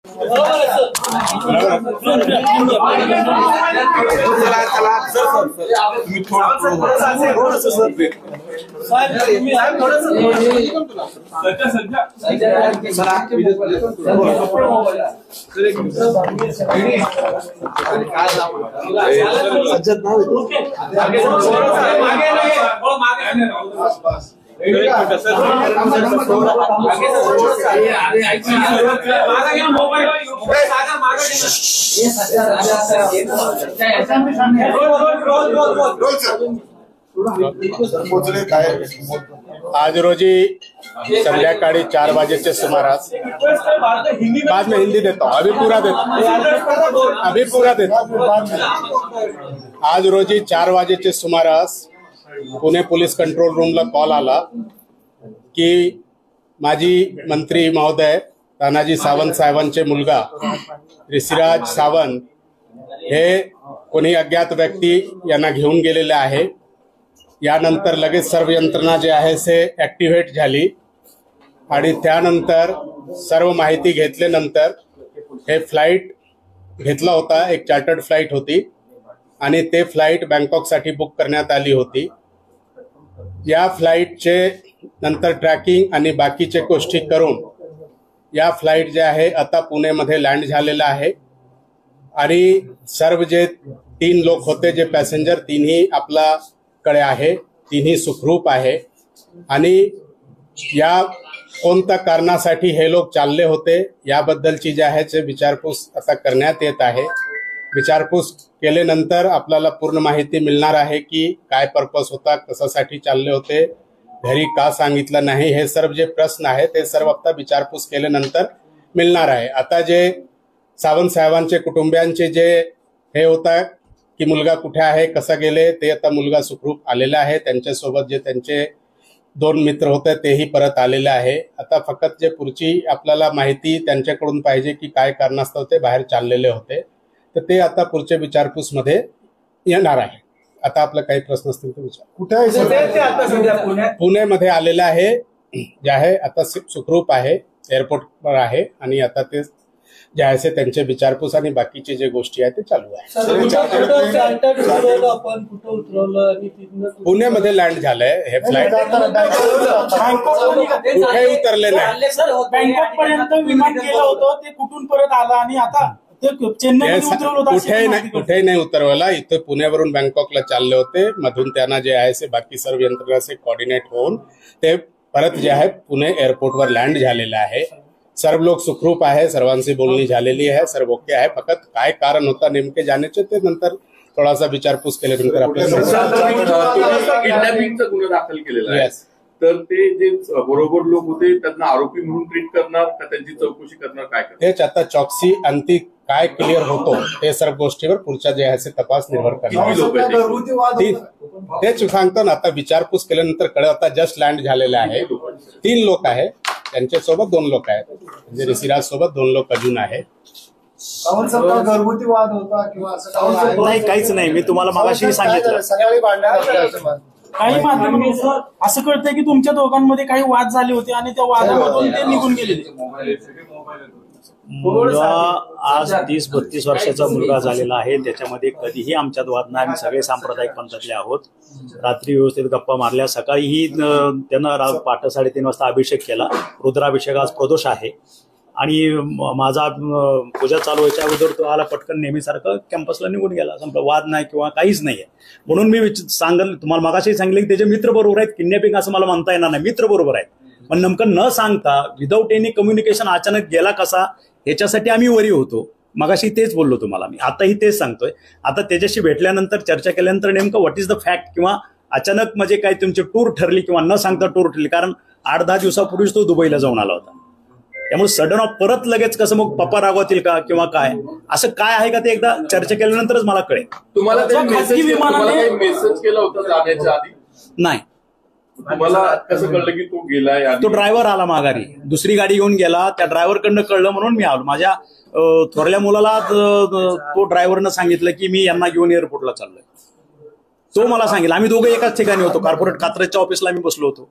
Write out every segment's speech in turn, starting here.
आज रोजी संध्याकाळी 4 वाजेच्या सुमारास, बाद में हिंदी देता हूँ, अभी पूरा देता आज रोजी 4 वाजेच्या सुमारास पुणे पोलीस कंट्रोल रूमला कॉल आला की माजी मंत्री महोदय तानाजी सावंत साहेबांचे मुलगा ऋषिराज सावंत हे कोणी अज्ञात व्यक्ती यांना घेऊन गेलेले आहे। यानंतर लगेच सर्व यंत्रणा जे आहे से ऍक्टिव्हेट झाली आणि त्यानंतर सर्व माहिती घेतल्यानंतर हे फ्लाइट घेतला होता, एक चार्टर्ड फ्लाइट होती आणि ते फ्लाइट बँकॉकसाठी बुक करण्यात आली होती। या फ्लाइटचे नंतर ट्रॅकिंग आणि बाकीचे गोष्टी करून या फ्लाइट जे आहे आता पुणेमध्ये लँड झालेला आहे आणि सर्व जे 3 लोक होते जे पॅसेंजर तिन्ही आपल्याकडे आहे, तिन्ही सुखरूप आहे आणि या कोणत्या कारणासाठी हे लोक चालले होते याबद्दलची जे आहे ते विचारपूस आता करण्यात येत आहे। विचारपूस केल्यानंतर आपल्याला पूर्ण माहिती मिळणार आहे की काय पर्पस होता, कशासाठी चालले होते, घरी का सांगितलं नाही, हे सर्व जे प्रश्न आहे ते सर्व आता विचारपूस केल्यानंतर मिळणार आहे। आता जे सावंत साहेबांचे कुटुंबियांचे जे हे होता की मुलगा कुठे आहे, कसा गेले, ते आता मुलगा सुखरूप आलेला आहे। त्यांच्यासोबत जे त्यांचे 2 मित्र होते तेही परत आलेले आहे। आता फक्त जे पुढची आपल्याला माहिती त्यांच्याकडून पाहिजे की काय कारणास्तव ते बाहेर चाललेले होते, तर ते आता पुढच्या विचारपूस मध्ये येणार आहे। आता आपला काही प्रश्न असतील तर विचार। कुठे आहे? पुण्यामध्ये आलेला आहे, जे आहे आता सुखरूप आहे, एअरपोर्टवर आहे आणि आता ते जे आहे त्यांचे विचारपूस आणि बाकीचे जे गोष्टी आहेत ते चालू आहे। पुण्यामध्ये लँड झालंय हे फ्लाइट, कुठे उतरले नाही, बँकॉक पर्यंत विमान गेलं होतं ते कुठून परत आलं आणि आता कुठे नाही उतरवला। इथे पुण्यावरून बँकॉकला चालले होते, मधून त्यांना जे आहे बाकी सर्व यंत्रणा कोऑर्डिनेट होऊन ते परत जे आहे पुणे एअरपोर्टवर लँड झालेले आहे। सर्व लोक सुखरूप आहे, सर्वांची बोलणी झालेली आहे, सर्व ओके आहे। फक्त काय कारण होता नेमके जाण्याचे ते नंतर थोडासा विचारपूस केल्यानंतर आपल्याला किडनॅपिंगचा गुन्हा दाखल केलेला आहे। तर ते जे बरोबर लोक होते त्यांना आरोपी म्हणून ट्रीट करणार का त्यांची चौकशी करणार, काय करणार तेच आता चौकसी अंती काय क्लिअर होतो ते सर्व गोष्टीवर पुढच्या जे आहे तपास निर्भर करणार। तेच सांगतो ना, आता विचारपूस केल्यानंतर कळत आता जस्ट लँड झालेले आहे। 3 लोक आहे, त्यांच्यासोबत 2 लोक आहेत, म्हणजे ऋषिराज सोबत 2 लोक अजून आहे। घरगुती वाद होता किंवा असं नाही, काहीच नाही। मी तुम्हाला मगाशी सांगितलं सगळी भांडण काही माध्यमांमध्ये असं कळतंय की तुमच्या दोघांमध्ये काही वाद झाले होते आणि त्या वादामधून ते निघून गेलेले। मुलगा आज 30-32 वर्षाचा मुलगा झालेला आहे, त्याच्यामध्ये कधीही आमच्यात वाद नाही। आम्ही सगळे सांप्रदायिक पंथातले आहोत। रात्री व्यवस्थित गप्पा मारल्या, सकाळीही त्यानं पहाटे 3:30 वाजता अभिषेक केला। रुद्राभिषेक आज प्रदोष आहे आणि माझा पूजा चालू व्हायच्या अगोदर तो आला पटकन नेहमीसारखं कॅम्पसला निघून गेला। संपलं, वाद नाही किंवा काहीच नाहीये। म्हणून मी तुम्हाला मगाशी सांगितलं की त्याचे मित्र बरोबर आहेत, किडनॅपिंग असं मला म्हणता येणार नाही, मित्र बरोबर आहेत। पण नेमकं न सांगता विदाऊट एनी कम्युनिकेशन अचानक गेला कसा, याच्यासाठी आम्ही वरी होतो। मगाशी तेच बोललो तुम्हाला मी, आताही तेच सांगतोय। आता त्याच्याशी भेटल्यानंतर चर्चा केल्यानंतर नेमकं व्हॉट इज द फॅक्ट किंवा अचानक म्हणजे काय तुमची टूर ठरली किंवा न सांगता टूर ठरली, कारण 8-10 दिवसापूर्वीच तो दुबईला जाऊन आला होता। त्यामुळे सडन ऑफ परत लगेच कसं मग पप्पा रागवतील का किंवा काय असं काय आहे का ते एकदा चर्चा केल्यानंतरच मला कळेल। तुम्हाला मेसेज केला होता जाण्याच्या आधी? नाही, तुम्हाला कसं कळलं की तो गेलाय? तो ड्रायव्हर आला माघारी, दुसरी गाडी घेऊन गेला, त्या ड्रायव्हरकडनं कळलं म्हणून मी आलो। माझ्या थोरल्या मुलाला तो ड्रायव्हरनं सांगितलं की मी यांना घेऊन एअरपोर्टला चाललोय, तो मला सांगितलं। आम्ही दोघे एकाच ठिकाणी होतो, कॉर्पोरेट कात्रजच्या ऑफिसला आम्ही बसलो होतो।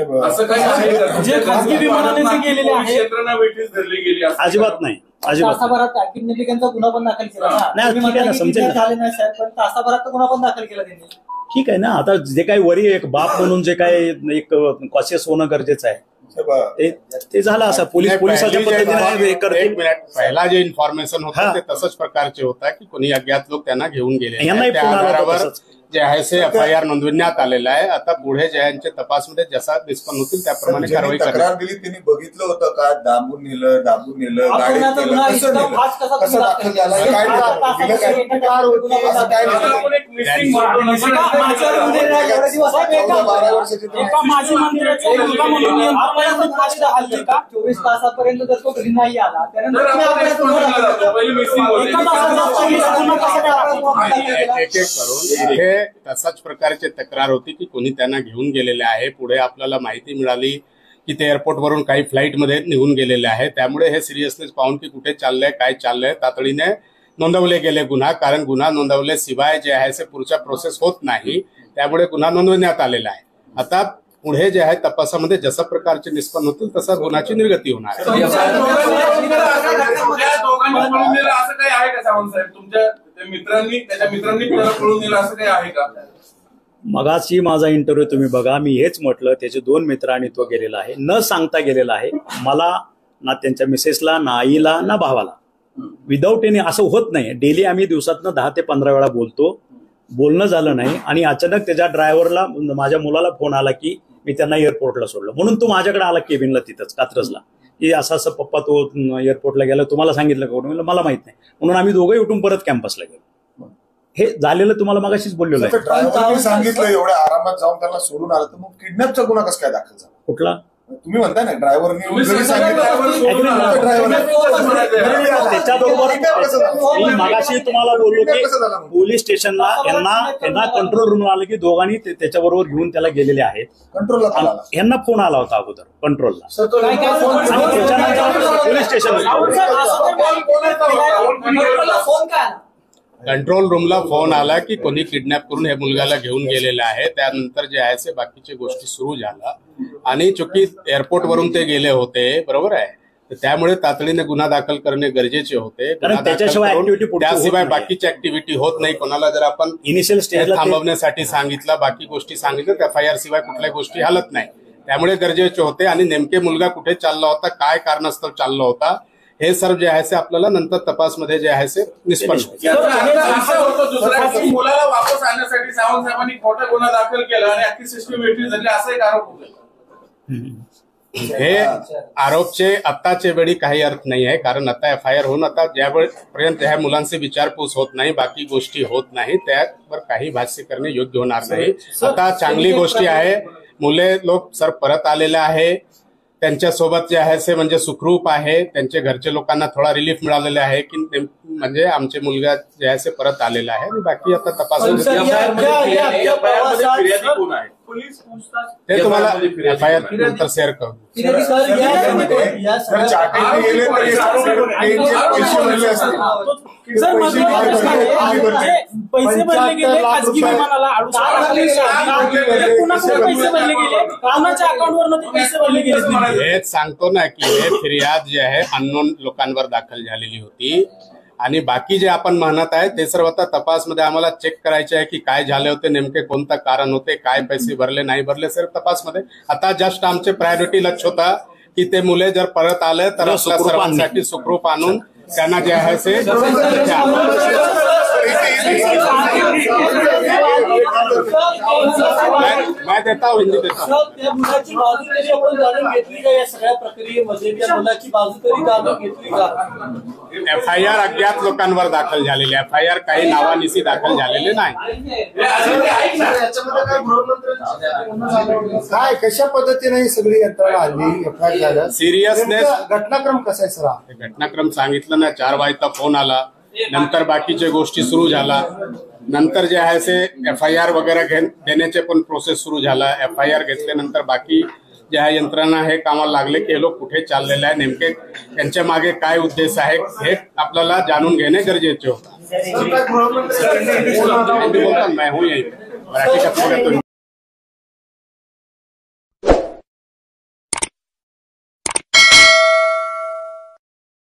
असं काही आहे का? जे खासगी विमानाने जे गेलेले आहेत क्षेत्रांना वेठीस धरली गेली असं अजिबात नाही, अजिबात नाही. तासाभरात किडनॅपिंगचा गुन्हा पण दाखल केला ना. नाही, तुम्ही ठीक आहे ना, म्हणता की समजेल ना. kidnap झाले नाही साहेब, पण तासाभरात तो गुन्हा पण दाखल केला त्यांनी. ठीक आहे ना. आता जे काही वरी एक बाप म्हणून जे काही एक कॉशियस होणं गरजेचं आहे ते झालं. असं पोलिसाच्या पद्धतीने हे करतील. एक मिनिट, पहिला जे इन्फॉर्मेशन हा. होतं ते तसंच प्रकारचे होतं की कोणी अज्ञात लोक त्यांना घेऊन गेले. यांनाही त्या फोन आला होता आधारावर तसंच. जे आहे ते FIR नोंदविण्यात आलेला आहे. आता पुढे जे यांचे तपासमध्ये जसा निष्पन्न होतील त्याप्रमाणे कारवाई तक्रार करण्यात दिली त्यांनी बघितलं होतं का? दाबून नेलं गाडीत अपहरणाचा नेलं, गुन्हा कसं इतका नेलं? फास्ट कसा कसं दाखल झाला? काय तासाभरात दिलं काय? कार होती, असं काय आता नाही. आपण एक missing एवढे दिवस आहे, एका- 14-12 वर्षाची एका माजी मंत्र्याचा मुलगा म्हणून यंत्रणांनी फास्ट हल्ली का? 24 तासापर्यंत जर तो घरी नाही आला तर त्यानंतर तुम्ही आपण अपहरणाचा गुन्हा दाखल जातो. केला. पहिली missing होती. एका तासाचा पोलीस गुन्हा कसा काय दाखल? एक एक करून इथे तसाच प्रकारची तक्रार होती की कोणी त्यांना घेऊन गेलेले आहे. पुढे आपल्याला माहिती मिळाली की ते एअरपोर्टवरून काही फ्लाईटमध्ये निघून गेलेले आहे. त्यामुळे हे सिरियसनेस पाहून की कुठे चाललंय काय चाललंय तातडीने नोंदवले गेले गुन्हा. कारण गुन्हा नोंदवल्याशिवाय जे आहे ते पुढच्या प्रोसेस होत नाही. त्यामुळे गुन्हा नोंदवण्यात आलेला आहे. आता पुढे जे आहे तपासामध्ये जसं प्रकारचे निष्पन्न होतील तसा गुन्ह्याची निर्गती होणार आहे. तुमच्या दोघांनी पळून नेलं असं काही आहे का सावंत साहेब? तुमच्या त्याच्या मित्रांनी त्याला पळून नेलं असं काही आहे का? मगाशी माझा इंटरव्ह्यू तुम्ही बघा. मी हेच म्हटलं त्याचे 2 मित्र आणि तो गेलेला आहे. न सांगता गेलेला आहे. मला ना त्यांच्या मिसेसला ना आईला ना भावाला विदाऊट एनी असं होत नाही. डेली आम्ही दिवसातनं 10 ते 15 वेळा बोलतो. बोलणं झालं नाही आणि अचानक त्याच्या ड्रायव्हरला माझ्या मुलाला फोन आला की मी त्यांना एअरपोर्टला सोडलं म्हणून तो माझ्याकडे आला केबिनला तिथंच कात्रजला की असं असं पप्पा तो एअरपोर्टला गेला तुम्हाला सांगितलं का? म्हणलं मला माहित नाही. म्हणून आम्ही दोघंही उठून परत कॅम्पसला गेलो. हे झालेलं तुम्हाला मगाशीच बोललेलं आहे. ड्रायव्हरने सांगितलं एवढ्या आरामात जाऊन त्याला सोडून आलं तर मग किडनॅपचा गुन्हा कसं काय दाखल झाला? कुठला? तुम्ही म्हणताय ना ड्रायव्हरने तुम्ही घरी सांगितलं. त्याच्याबरोबर मी मगाशी तुम्हाला बोललो की पोलीस स्टेशनला यांना कंट्रोल रूम आलं की दोघांनी त्याच्याबरोबर घेऊन त्याला गेलेले आहेत. कंट्रोलला आला. यांना फोन आला होता अगोदर कंट्रोलला काय काय फोन- आणि त्याच्यानंतर पोलीस स्टेशनला राहुल साहेब, असं तर काही कंट्रोलला फोन काय आला? कंट्रोल रूमला फोन आला की कोणी किडनॅप करून हे मुलगाला घेऊन गेलेलं आहे. त्यानंतर जे आहे ते बाकीच्या गोष्टी सुरू झाल्या आणि चुकी एअरपोर्टवरून ते गेले होते. बरोबर आहे. तर त्यामुळे तातडीने गुन्हा दाखल करणे गरजेचे होते. गुन्हा दाखल त्याच्याशिवाय करून activity पुढची होत त्याशिवाय नाही. बाकीची ऍक्टिव्हिटी होत नाही. कोणाला जर आपण इनिशियल स्टेजला थांबवण्यासाठी सांगितलं बाकी गोष्टी सांगितलं तर FIR शिवाय कुठल्या गोष्टी हलत नाही. त्यामुळे गरजेचे होते आणि नेमके मुलगा कुठे चालला होता काय कारणास्तव चालला होता हे सर्व जे आहे ते आपल्याला नंतर तपासमध्ये जे आहे ते निष्पन्न होईल. याचा अर्थ असा होतो दुसऱ्या की मुलाला वापस आणण्यासाठी सावंत साहेबांनी खोटा गुन्हा दाखल केला आणि अख्खी सिस्टीम वेठीस धरली असा एक आरोप होतो. हे आरोपचे आत्ताच्या वेळी काही अर्थ नाही आहे. कारण आता FIR होऊन आता ज्यावेळेपर्यंत ह्या मुलांची विचारपूस होत नाही बाकी गोष्टी होत नाही त्यावर काही भाष्य करणे योग्य होणार नाही. आता चांगली गोष्टी आहे. मुले लोक सर परत आलेले आहे. त्यांच्यासोबत जे आहे ते म्हणजे सुखरूप आहे. त्यांचे घरचे लोकांना थोडा रिलीफ मिळालेला आहे की म्हणजे आमचे मुलगा जे आहे ते परत आलेला आहे आणि बाकी आता तपास फिर्यादी कोण आहे? ते तुम्हाला FIR नंतर शेअर करू. जर चाटीने गेले तर ट्रेनचे पैसे भरले असतील. सर, माझं प्रश्न आहे, जे पैसे भरले गेले खासगी विमानाला 68 कुणाकडे पैसे भरले गेले? कोणाच्या अकाउंटवरनं ते पैसे भरले गेले? हेच सांगतो ना की हे फिर्याद जे आहे अननोन लोकांवर दाखल झालेली होती आणि बाकी जे आपण म्हणत आहे ते सर्व आता तपासमध्ये आम्हाला चेक करायचे आहे की काय झाले होते नेमके कोणतं कारण होते काय पैसे भरले नाही भरले सर तपासमध्ये. आता जस्ट आमचे प्रायोरिटी लक्ष होता की ते मुले जर परत आले तर आपल्या सर्वांसाठी सुखरूप आणून त्यांना जे आहे ते मैं देता हूँ हिंदी देता हूँ. त्या मुलाची बाजू तरी आपण जाणून घेतली का या सगळ्या प्रक्रियेमध्ये? त्या मुलाची बाजू तरी जाणून घेतली का? FIR अज्ञात लोकांवर दाखल झालेले. FIR काही नावानिशी दाखल झालेले नाही. काय कशा पद्धतीने ही सगळी यंत्रणा आली FIR झालं? सिरियसनेस घटनाक्रम कसा आहे सर? घटनाक्रम सांगितलं ना 4 वाजता फोन आला. नंतर बाकीच्या गोष्टी सुरू झाला. नंतर जे आहे ते FIR वगैरे देण्याचे पण प्रोसेस सुरू झाला. FIR घेतल्यानंतर बाकी जे आहे यंत्रणा हे कामाला लागले की हे लोक कुठे चाललेले आहे नेमके त्यांच्या मागे काय उद्देश आहे हे आपल्याला जाणून घेणे गरजेचे होते. मैं हूँ यही मराठी का